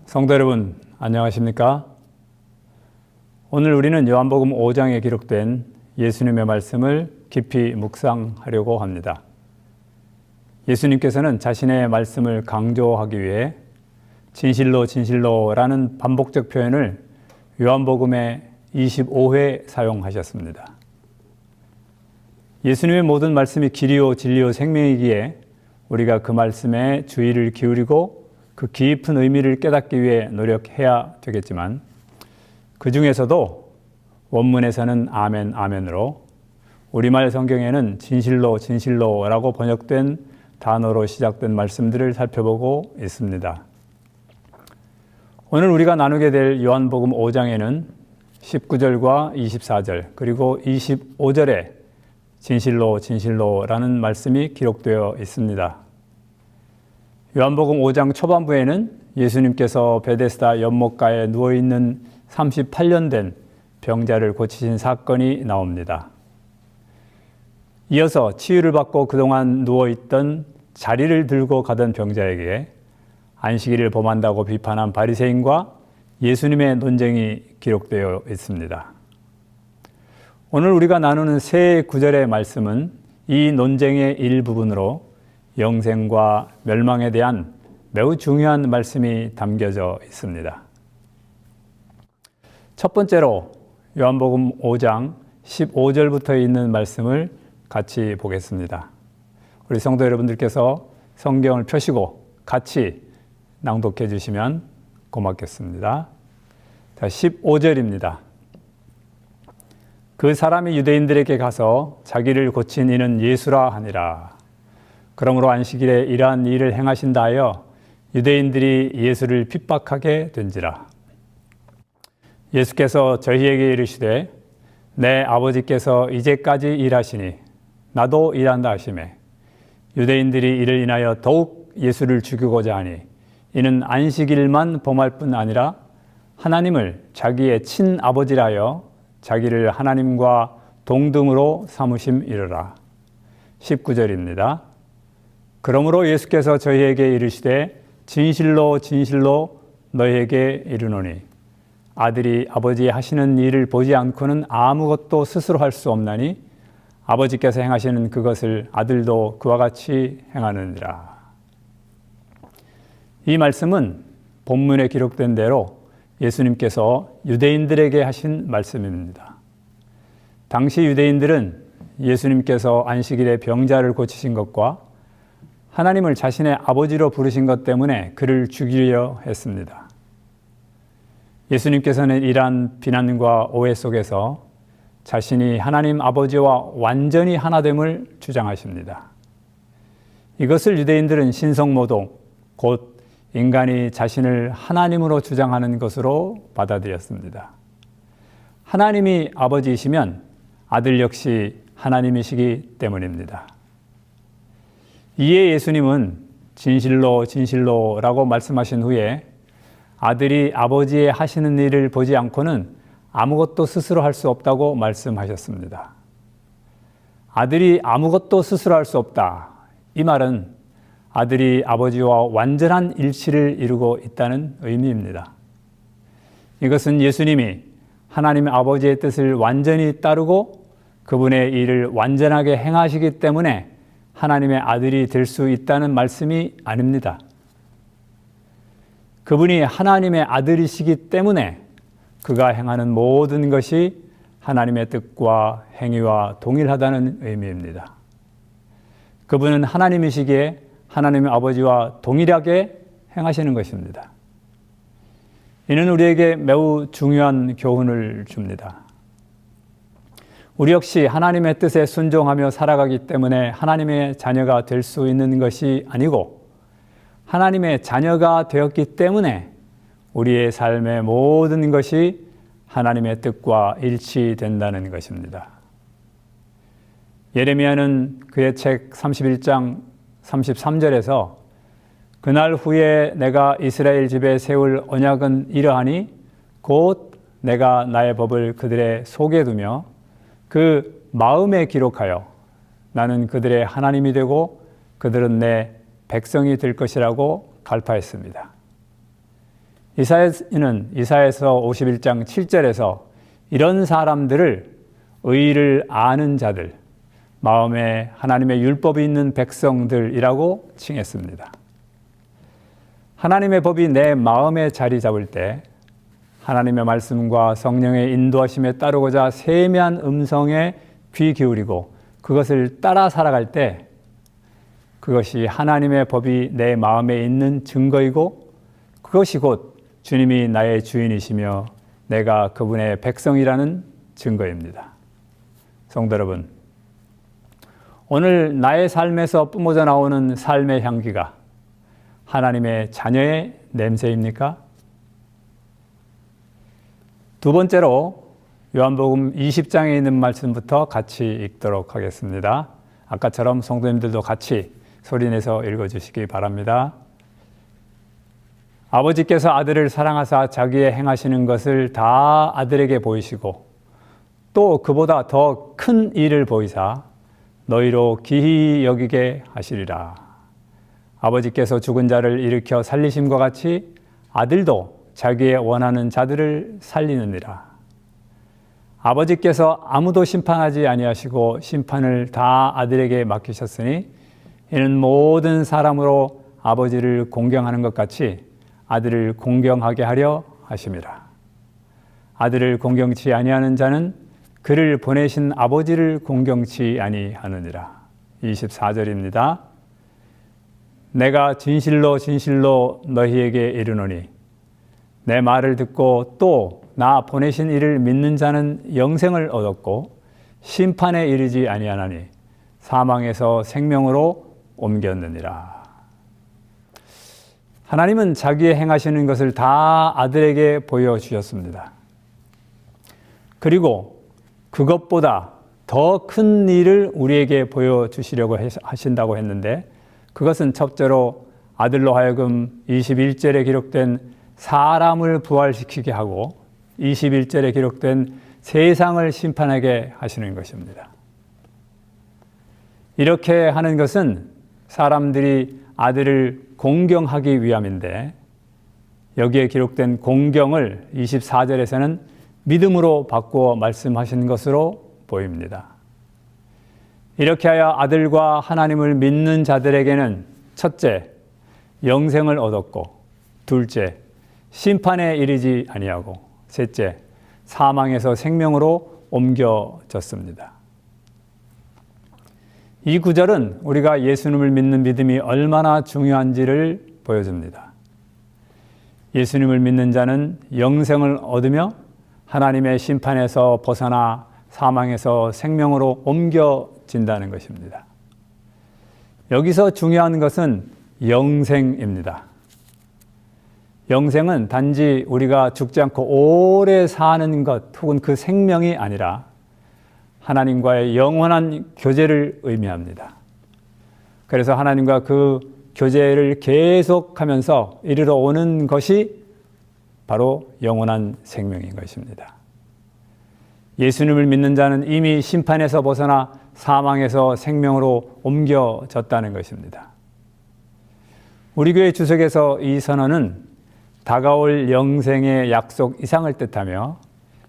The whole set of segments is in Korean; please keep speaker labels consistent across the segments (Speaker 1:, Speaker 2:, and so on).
Speaker 1: 성도 여러분, 안녕하십니까? 오늘 우리는 요한복음 5장에 기록된 예수님의 말씀을 깊이 묵상하려고 합니다. 예수님께서는 자신의 말씀을 강조하기 위해 진실로 진실로라는 반복적 표현을 요한복음에 25회 사용하셨습니다. 예수님의 모든 말씀이 길이요 진리요 생명이기에 우리가 그 말씀에 주의를 기울이고 그 깊은 의미를 깨닫기 위해 노력해야 되겠지만 그 중에서도 원문에서는 아멘, 아멘으로 우리말 성경에는 진실로, 진실로라고 번역된 단어로 시작된 말씀들을 살펴보고 있습니다. 오늘 우리가 나누게 될 요한복음 5장에는 19절과 24절 그리고 25절에 진실로, 진실로라는 말씀이 기록되어 있습니다. 요한복음 5장 초반부에는 예수님께서 베데스다 연못가에 누워있는 38년 된 병자를 고치신 사건이 나옵니다. 이어서 치유를 받고 그동안 누워있던 자리를 들고 가던 병자에게 안식일을 범한다고 비판한 바리새인과 예수님의 논쟁이 기록되어 있습니다. 오늘 우리가 나누는 세 구절의 말씀은 이 논쟁의 일부분으로 영생과 멸망에 대한 매우 중요한 말씀이 담겨져 있습니다. 첫 번째로 요한복음 5장 15절부터 있는 말씀을 같이 보겠습니다. 우리 성도 여러분들께서 성경을 펴시고 같이 낭독해 주시면 고맙겠습니다. 15절입니다. 그 사람이 유대인들에게 가서 자기를 고친 이는 예수라 하니라. 그러므로 안식일에 이러한 일을 행하신다 하여 유대인들이 예수를 핍박하게 된지라. 예수께서 저희에게 이르시되 내 아버지께서 이제까지 일하시니 나도 일한다 하시매 유대인들이 이를 인하여 더욱 예수를 죽이고자 하니 이는 안식일만 범할 뿐 아니라 하나님을 자기의 친아버지라 하여 자기를 하나님과 동등으로 삼으심이로라. 19절입니다. 그러므로 예수께서 저희에게 이르시되 진실로 진실로 너희에게 이르노니 아들이 아버지 하시는 일을 보지 않고는 아무것도 스스로 할 수 없나니 아버지께서 행하시는 그것을 아들도 그와 같이 행하느니라. 이 말씀은 본문에 기록된 대로 예수님께서 유대인들에게 하신 말씀입니다. 당시 유대인들은 예수님께서 안식일에 병자를 고치신 것과 하나님을 자신의 아버지로 부르신 것 때문에 그를 죽이려 했습니다. 예수님께서는 이러한 비난과 오해 속에서 자신이 하나님 아버지와 완전히 하나됨을 주장하십니다. 이것을 유대인들은 신성모독, 곧 인간이 자신을 하나님으로 주장하는 것으로 받아들였습니다. 하나님이 아버지이시면 아들 역시 하나님이시기 때문입니다. 이에 예수님은 진실로 진실로라고 말씀하신 후에 아들이 아버지의 하시는 일을 보지 않고는 아무것도 스스로 할 수 없다고 말씀하셨습니다. 아들이 아무것도 스스로 할 수 없다. 이 말은 아들이 아버지와 완전한 일치를 이루고 있다는 의미입니다. 이것은 예수님이 하나님 아버지의 뜻을 완전히 따르고 그분의 일을 완전하게 행하시기 때문에 하나님의 아들이 될 수 있다는 말씀이 아닙니다. 그분이 하나님의 아들이시기 때문에 그가 행하는 모든 것이 하나님의 뜻과 행위와 동일하다는 의미입니다. 그분은 하나님이시기에 하나님의 아버지와 동일하게 행하시는 것입니다. 이는 우리에게 매우 중요한 교훈을 줍니다. 우리 역시 하나님의 뜻에 순종하며 살아가기 때문에 하나님의 자녀가 될 수 있는 것이 아니고 하나님의 자녀가 되었기 때문에 우리의 삶의 모든 것이 하나님의 뜻과 일치된다는 것입니다. 예레미야는 그의 책 31장 33절에서 그날 후에 내가 이스라엘 집에 세울 언약은 이러하니 곧 내가 나의 법을 그들의 속에 두며 그 마음에 기록하여 나는 그들의 하나님이 되고 그들은 내 백성이 될 것이라고 갈파했습니다. 이사야는 이사야서 51장 7절에서 이런 사람들을 의를 아는 자들, 마음에 하나님의 율법이 있는 백성들이라고 칭했습니다. 하나님의 법이 내 마음에 자리 잡을 때 하나님의 말씀과 성령의 인도하심에 따르고자 세미한 음성에 귀 기울이고 그것을 따라 살아갈 때 그것이 하나님의 법이 내 마음에 있는 증거이고 그것이 곧 주님이 나의 주인이시며 내가 그분의 백성이라는 증거입니다. 성도 여러분, 오늘 나의 삶에서 뿜어져 나오는 삶의 향기가 하나님의 자녀의 냄새입니까? 두 번째로 요한복음 20장에 있는 말씀부터 같이 읽도록 하겠습니다. 아까처럼 성도님들도 같이 소리내서 읽어주시기 바랍니다. 아버지께서 아들을 사랑하사 자기의 행하시는 것을 다 아들에게 보이시고 또 그보다 더 큰 일을 보이사 너희로 기히 여기게 하시리라. 아버지께서 죽은 자를 일으켜 살리심과 같이 아들도 자기의 원하는 자들을 살리느니라. 아버지께서 아무도 심판하지 아니하시고 심판을 다 아들에게 맡기셨으니 이는 모든 사람으로 아버지를 공경하는 것 같이 아들을 공경하게 하려 하심이라. 아들을 공경치 아니하는 자는 그를 보내신 아버지를 공경치 아니하느니라. 24절입니다. 내가 진실로 진실로 너희에게 이르노니 내 말을 듣고 또 나 보내신 이를 믿는 자는 영생을 얻었고 심판에 이르지 아니하나니 사망에서 생명으로 옮겼느니라. 하나님은 자기의 행하시는 것을 다 아들에게 보여주셨습니다. 그리고 그것보다 더 큰 일을 우리에게 보여주시려고 하신다고 했는데 그것은 첫째로 아들로 하여금 21절에 기록된 사람을 부활시키게 하고 21절에 기록된 세상을 심판하게 하시는 것입니다. 이렇게 하는 것은 사람들이 아들을 공경하기 위함인데 여기에 기록된 공경을 24절에서는 믿음으로 바꾸어 말씀하신 것으로 보입니다. 이렇게 하여 아들과 하나님을 믿는 자들에게는 첫째, 영생을 얻었고 둘째, 심판에 이르지 아니하고 셋째, 사망에서 생명으로 옮겨졌습니다. 이 구절은 우리가 예수님을 믿는 믿음이 얼마나 중요한지를 보여줍니다. 예수님을 믿는 자는 영생을 얻으며 하나님의 심판에서 벗어나 사망에서 생명으로 옮겨진다는 것입니다. 여기서 중요한 것은 영생입니다. 영생은 단지 우리가 죽지 않고 오래 사는 것 혹은 그 생명이 아니라 하나님과의 영원한 교제를 의미합니다. 그래서 하나님과 그 교제를 계속하면서 이르러 오는 것이 바로 영원한 생명인 것입니다. 예수님을 믿는 자는 이미 심판에서 벗어나 사망에서 생명으로 옮겨졌다는 것입니다. 우리 교회 주석에서 이 선언은 다가올 영생의 약속 이상을 뜻하며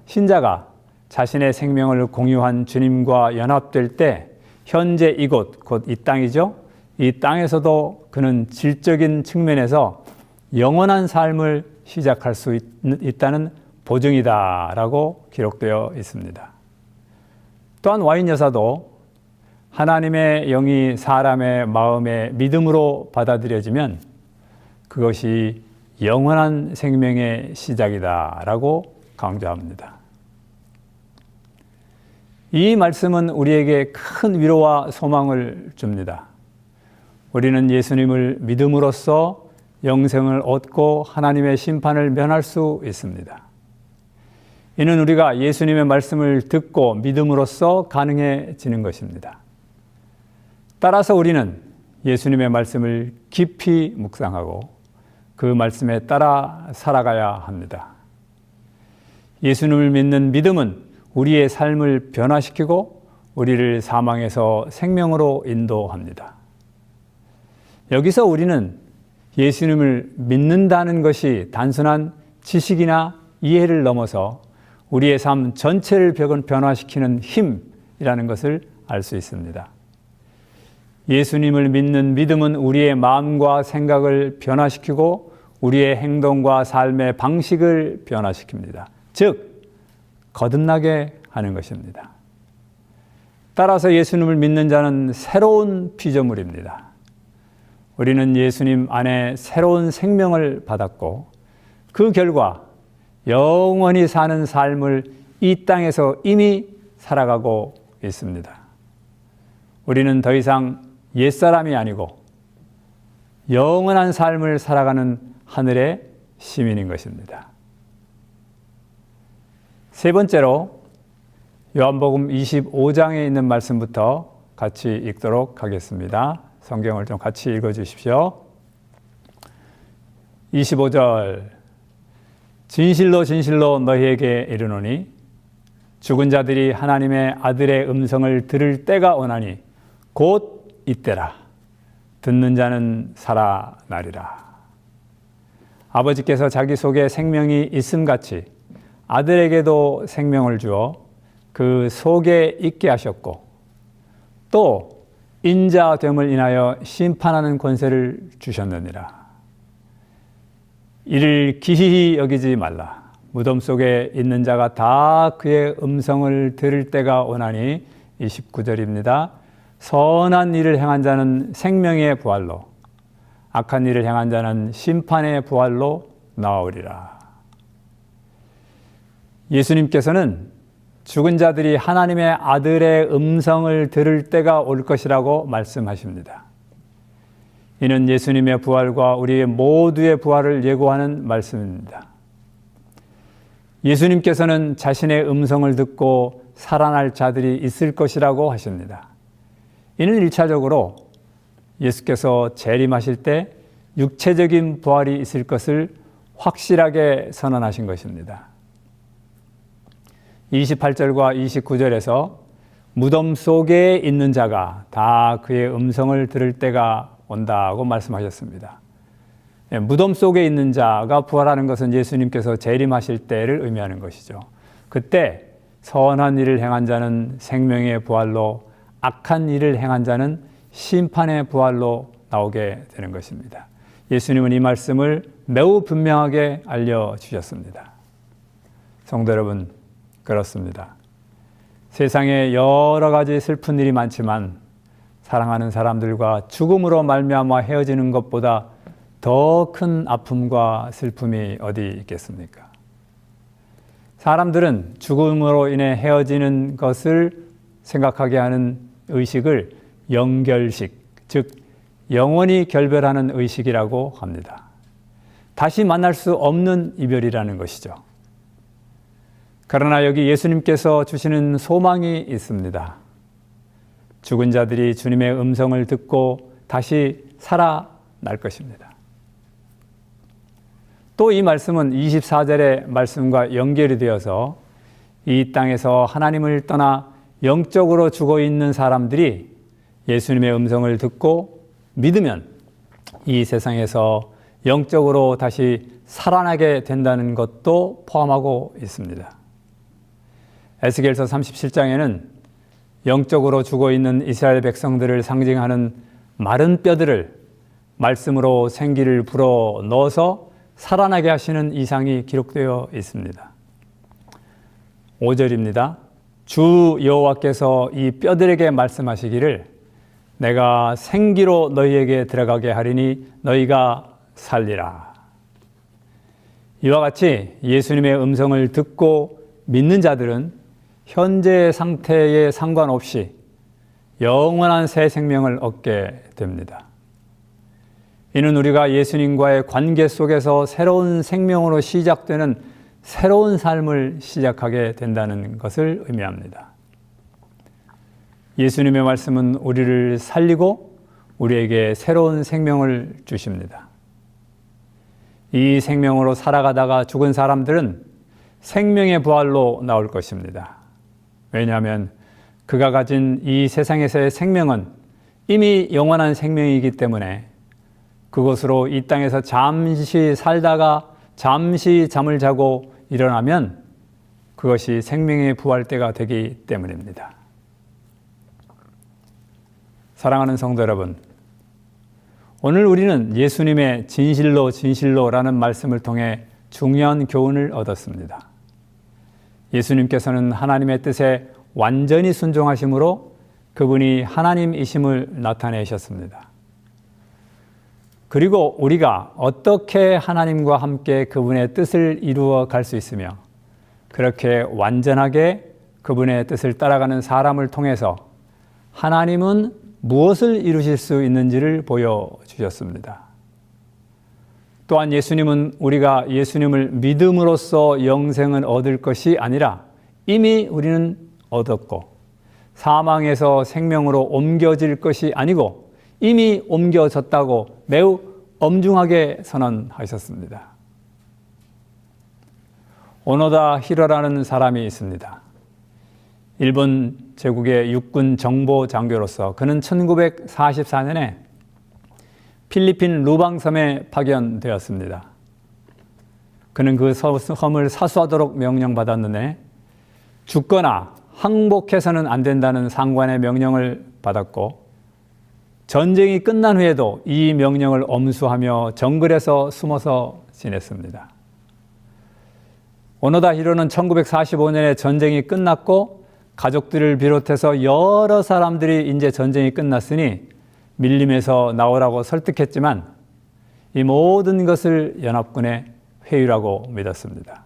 Speaker 1: 신자가 자신의 생명을 공유한 주님과 연합될 때 현재 이곳, 곧 이 땅이죠. 이 땅에서도 그는 질적인 측면에서 영원한 삶을 시작할 수 있다는 보증이다라고 기록되어 있습니다. 또한 와인 여사도 하나님의 영이 사람의 마음에 믿음으로 받아들여지면 그것이 영원한 생명의 시작이다라고 강조합니다. 이 말씀은 우리에게 큰 위로와 소망을 줍니다. 우리는 예수님을 믿음으로써 영생을 얻고 하나님의 심판을 면할 수 있습니다. 이는 우리가 예수님의 말씀을 듣고 믿음으로써 가능해지는 것입니다. 따라서 우리는 예수님의 말씀을 깊이 묵상하고 그 말씀에 따라 살아가야 합니다. 예수님을 믿는 믿음은 우리의 삶을 변화시키고 우리를 사망에서 생명으로 인도합니다. 여기서 우리는 예수님을 믿는다는 것이 단순한 지식이나 이해를 넘어서 우리의 삶 전체를 변화시키는 힘이라는 것을 알 수 있습니다. 예수님을 믿는 믿음은 우리의 마음과 생각을 변화시키고 우리의 행동과 삶의 방식을 변화시킵니다. 즉, 거듭나게 하는 것입니다. 따라서 예수님을 믿는 자는 새로운 피조물입니다. 우리는 예수님 안에 새로운 생명을 받았고 그 결과 영원히 사는 삶을 이 땅에서 이미 살아가고 있습니다. 우리는 더 이상 옛사람이 아니고 영원한 삶을 살아가는 하늘의 시민인 것입니다. 세 번째로 요한복음 25장에 있는 말씀부터 같이 읽도록 하겠습니다. 성경을 좀 같이 읽어주십시오. 25절 진실로 진실로 너희에게 이르노니 죽은 자들이 하나님의 아들의 음성을 들을 때가 오나니 곧 이때라. 듣는 자는 살아나리라. 아버지께서 자기 속에 생명이 있음같이 아들에게도 생명을 주어 그 속에 있게 하셨고 또 인자됨을 인하여 심판하는 권세를 주셨느니라. 이를 기이히 여기지 말라. 무덤 속에 있는 자가 다 그의 음성을 들을 때가 오나니 29절입니다. 선한 일을 행한 자는 생명의 부활로 악한 일을 행한 자는 심판의 부활로 나오리라. 예수님께서는 죽은 자들이 하나님의 아들의 음성을 들을 때가 올 것이라고 말씀하십니다. 이는 예수님의 부활과 우리의 모두의 부활을 예고하는 말씀입니다. 예수님께서는 자신의 음성을 듣고 살아날 자들이 있을 것이라고 하십니다. 이는 1차적으로 예수께서 재림하실 때 육체적인 부활이 있을 것을 확실하게 선언하신 것입니다. 28절과 29절에서 무덤 속에 있는 자가 다 그의 음성을 들을 때가 온다고 말씀하셨습니다. 무덤 속에 있는 자가 부활하는 것은 예수님께서 재림하실 때를 의미하는 것이죠. 그때 선한 일을 행한 자는 생명의 부활로 악한 일을 행한 자는 심판의 부활로 나오게 되는 것입니다. 예수님은 이 말씀을 매우 분명하게 알려주셨습니다. 성도 여러분, 그렇습니다. 세상에 여러 가지 슬픈 일이 많지만 사랑하는 사람들과 죽음으로 말미암아 헤어지는 것보다 더 큰 아픔과 슬픔이 어디 있겠습니까? 사람들은 죽음으로 인해 헤어지는 것을 생각하게 하는 의식을 영결식, 즉 영원히 결별하는 의식이라고 합니다. 다시 만날 수 없는 이별이라는 것이죠. 그러나 여기 예수님께서 주시는 소망이 있습니다. 죽은 자들이 주님의 음성을 듣고 다시 살아날 것입니다. 또 이 말씀은 24절의 말씀과 연결이 되어서 이 땅에서 하나님을 떠나 영적으로 죽어 있는 사람들이 예수님의 음성을 듣고 믿으면 이 세상에서 영적으로 다시 살아나게 된다는 것도 포함하고 있습니다. 에스겔서 37장에는 영적으로 죽어 있는 이스라엘 백성들을 상징하는 마른 뼈들을 말씀으로 생기를 불어 넣어서 살아나게 하시는 이상이 기록되어 있습니다. 5절입니다. 주 여호와께서 이 뼈들에게 말씀하시기를 내가 생기로 너희에게 들어가게 하리니 너희가 살리라. 이와 같이 예수님의 음성을 듣고 믿는 자들은 현재의 상태에 상관없이 영원한 새 생명을 얻게 됩니다. 이는 우리가 예수님과의 관계 속에서 새로운 생명으로 시작되는 새로운 삶을 시작하게 된다는 것을 의미합니다. 예수님의 말씀은 우리를 살리고 우리에게 새로운 생명을 주십니다. 이 생명으로 살아가다가 죽은 사람들은 생명의 부활로 나올 것입니다. 왜냐하면 그가 가진 이 세상에서의 생명은 이미 영원한 생명이기 때문에 그것으로 이 땅에서 잠시 살다가 잠시 잠을 자고 일어나면 그것이 생명의 부활 때가 되기 때문입니다. 사랑하는 성도 여러분, 오늘 우리는 예수님의 진실로 진실로라는 말씀을 통해 중요한 교훈을 얻었습니다. 예수님께서는 하나님의 뜻에 완전히 순종하심으로 그분이 하나님이심을 나타내셨습니다. 그리고 우리가 어떻게 하나님과 함께 그분의 뜻을 이루어 갈 수 있으며 그렇게 완전하게 그분의 뜻을 따라가는 사람을 통해서 하나님은 무엇을 이루실 수 있는지를 보여주셨습니다. 또한 예수님은 우리가 예수님을 믿음으로써 영생을 얻을 것이 아니라 이미 우리는 얻었고 사망에서 생명으로 옮겨질 것이 아니고 이미 옮겨졌다고 매우 엄중하게 선언하셨습니다. 오노다 히로라는 사람이 있습니다. 일본 제국의 육군 정보 장교로서 그는 1944년에 필리핀 루방섬에 파견되었습니다. 그는 그 섬을 사수하도록 명령받았는데 죽거나 항복해서는 안 된다는 상관의 명령을 받았고 전쟁이 끝난 후에도 이 명령을 엄수하며 정글에서 숨어서 지냈습니다. 오노다 히로는 1945년에 전쟁이 끝났고 가족들을 비롯해서 여러 사람들이 이제 전쟁이 끝났으니 밀림에서 나오라고 설득했지만 이 모든 것을 연합군의 회유라고 믿었습니다.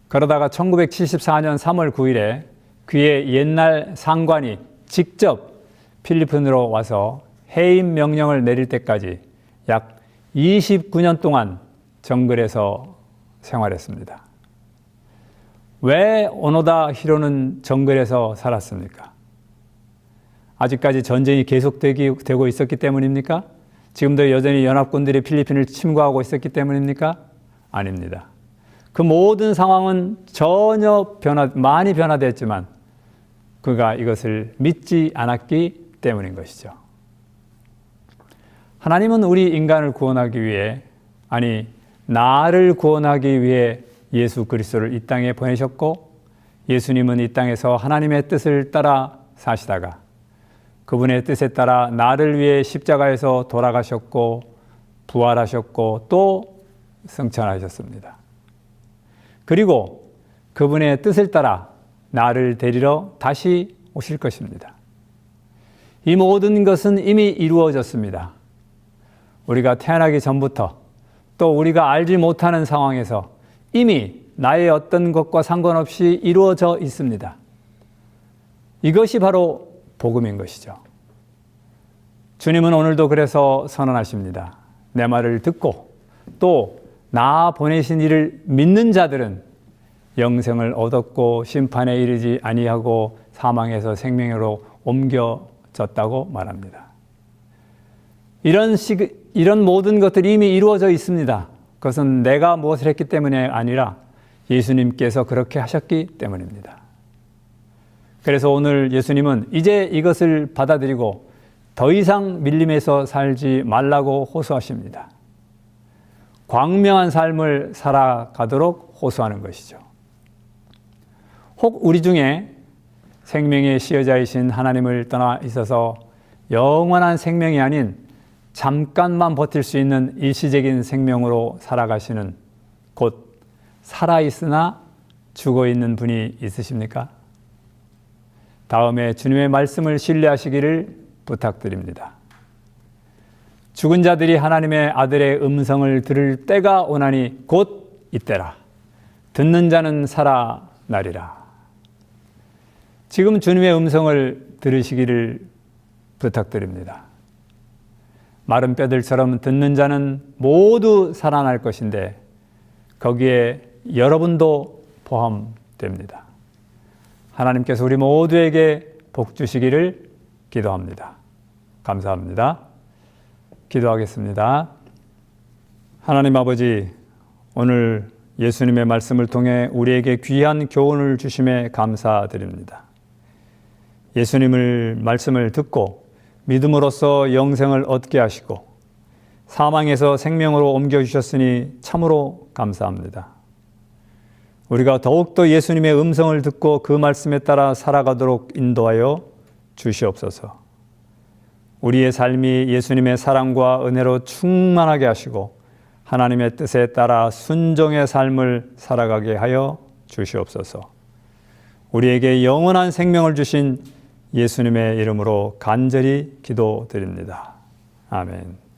Speaker 1: 그러다가 1974년 3월 9일에 그의 옛날 상관이 직접 필리핀으로 와서 해임 명령을 내릴 때까지 약 29년 동안 정글에서 생활했습니다. 왜 오노다 히로는 정글에서 살았습니까? 아직까지 전쟁이 계속되고 있었기 때문입니까? 지금도 여전히 연합군들이 필리핀을 침공하고 있었기 때문입니까? 아닙니다. 그 모든 상황은 전혀 많이 변화됐지만 그가 이것을 믿지 않았기 때문인 것이죠. 하나님은 우리 인간을 구원하기 위해, 아니 나를 구원하기 위해 예수 그리스도를 이 땅에 보내셨고 예수님은 이 땅에서 하나님의 뜻을 따라 사시다가 그분의 뜻에 따라 나를 위해 십자가에서 돌아가셨고 부활하셨고 또 승천하셨습니다. 그리고 그분의 뜻을 따라 나를 데리러 다시 오실 것입니다. 이 모든 것은 이미 이루어졌습니다. 우리가 태어나기 전부터 또 우리가 알지 못하는 상황에서 이미 나의 어떤 것과 상관없이 이루어져 있습니다. 이것이 바로 복음인 것이죠. 주님은 오늘도 그래서 선언하십니다. 내 말을 듣고 또 나 보내신 이를 믿는 자들은 영생을 얻었고 심판에 이르지 아니하고 사망에서 생명으로 옮겨졌다고 말합니다. 이런 모든 것들이 이미 이루어져 있습니다. 그것은 내가 무엇을 했기 때문에 아니라 예수님께서 그렇게 하셨기 때문입니다. 그래서 오늘 예수님은 이제 이것을 받아들이고 더 이상 밀림에서 살지 말라고 호소하십니다. 광명한 삶을 살아가도록 호소하는 것이죠. 혹 우리 중에 생명의 시여자이신 하나님을 떠나 있어서 영원한 생명이 아닌 잠깐만 버틸 수 있는 일시적인 생명으로 살아가시는, 곧 살아있으나 죽어있는 분이 있으십니까? 다음에 주님의 말씀을 신뢰하시기를 부탁드립니다. 죽은 자들이 하나님의 아들의 음성을 들을 때가 오나니 곧 이때라. 듣는 자는 살아나리라. 지금 주님의 음성을 들으시기를 부탁드립니다. 마른 뼈들처럼 듣는 자는 모두 살아날 것인데 거기에 여러분도 포함됩니다. 하나님께서 우리 모두에게 복 주시기를 기도합니다. 감사합니다. 기도하겠습니다. 하나님 아버지, 오늘 예수님의 말씀을 통해 우리에게 귀한 교훈을 주심에 감사드립니다. 예수님을 말씀을 듣고 믿음으로써 영생을 얻게 하시고 사망에서 생명으로 옮겨주셨으니 참으로 감사합니다. 우리가 더욱더 예수님의 음성을 듣고 그 말씀에 따라 살아가도록 인도하여 주시옵소서. 우리의 삶이 예수님의 사랑과 은혜로 충만하게 하시고 하나님의 뜻에 따라 순종의 삶을 살아가게 하여 주시옵소서. 우리에게 영원한 생명을 주신 예수님의 이름으로 간절히 기도드립니다. 아멘.